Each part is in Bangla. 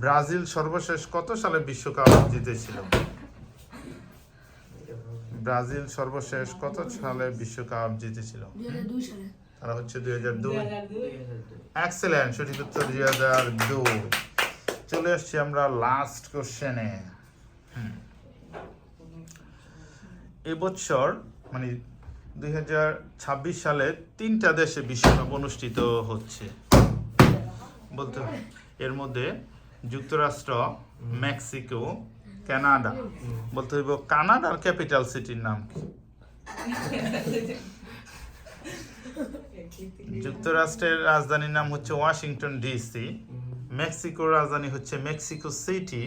ব্রাজিল সর্বশেষ কত সালে বিশ্বকাপ জিতেছিল? ব্রাজিল সর্বশেষ কত সালে বিশ্বকাপ জিতেছিল? 2002 সালে। তারা হচ্ছে 2002। এক্সেলেন্ট, সঠিক উত্তর 2002। চলে আসছি আমরা লাস্ট কোশ্চেনে। এবছর মানে 2026 সালে 3টা দেশে বিশ্বকাপ অনুষ্ঠিত হচ্ছে বলতে হবে। এর মধ্যে যুক্তরাষ্ট্র, মেক্সিকো, কানাডা। বলতে হইব কানাডার ক্যাপিটাল সিটির নাম কি? যুক্তরাষ্ট্রের রাজধানীর নাম হচ্ছে ওয়াশিংটন ডিসি, মেক্সিকোর রাজধানী হচ্ছে মেক্সিকো সিটি।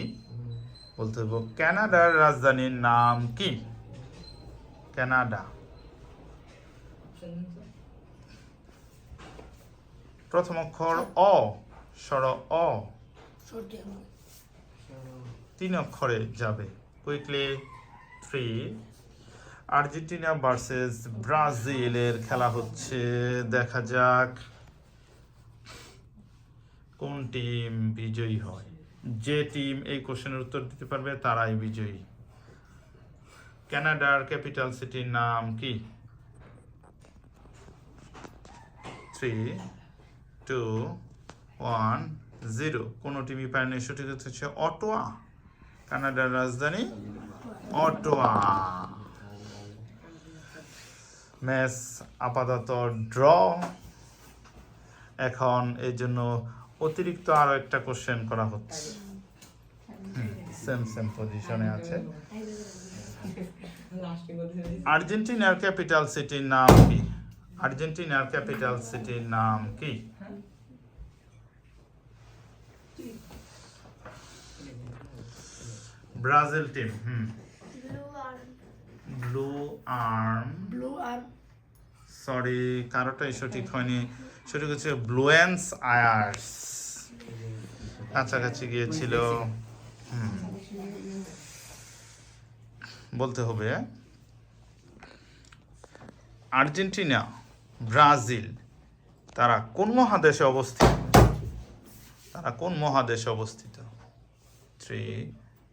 বলতে হইব কানাডার রাজধানীর নাম কি? কানাডা। প্রথম অক্ষর অ, স্বর অ। 3 অক্ষরে যাবে। কুইকলি 3। আর্জেন্টিনা ভার্সেস ব্রাজিলের খেলা হচ্ছে। দেখা যাক কোন টিম বিজয়ী হয়। যে টিম এই কোশ্চেনের উত্তর দিতে পারবে তারাই বিজয়ী। কানাডার ক্যাপিটাল সিটির নাম কি? 3, 2, 1, 0। কোনো টিমই পায়নি। সঠিক উত্তর হচ্ছে অটোয়া। কানাডার রাজধানী অটোয়া। ম্যাচ আপাতত ড্র। এখন এই জন্য অতিরিক্ত আরো একটা কোশ্চেন করা হচ্ছে। সেম পজিশনে আছে। আর্জেন্টিনার ক্যাপিটাল সিটির নাম কি? আর্জেন্টিনার ক্যাপিটাল সিটির নাম কি? Brazil team blue arm. Sorry, কারোটাই সঠিক হয়নি। সঠিক হচ্ছে ব্লুয়েন্স আয়ার্স। কাছাকাছি গিয়েছিল। বলতে হবে আর্জেন্টিনা, ব্রাজিল তারা কোন মহাদেশে অবস্থিত? তারা কোন মহাদেশে অবস্থিত? 3,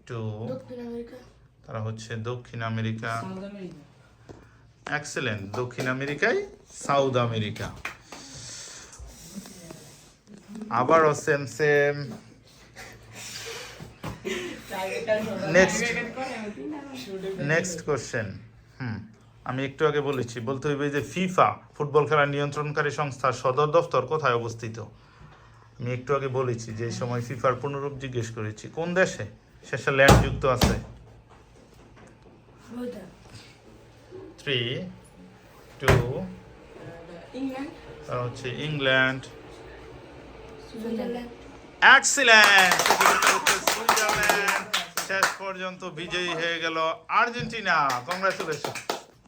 2। তারা হচ্ছে দক্ষিণ আমেরিকা। এক্সেলেন্ট, দক্ষিণ আমেরিকায় সাউথ আমেরিকা। আবারও সেম। Next question. আমি একটু আগে বলেছি, বলতে হইবে যে ফিফা ফুটবল খেলা নিয়ন্ত্রণকারী সংস্থার সদর দপ্তর কোথায় অবস্থিত? আমি একটু আগে বলেছি যে এই সময় ফিফার পুনরূপ জিজ্ঞেস করেছি কোন দেশে শেষে ল্যান্ড যুক্ত আছে। 3, 2। তারা হচ্ছে ইংল্যান্ড। Excellent, Switzerland. শেষ পর্যন্ত বিজয়ী হয়ে গেল আর্জেন্টিনা। কংগ্রাচুলেশন।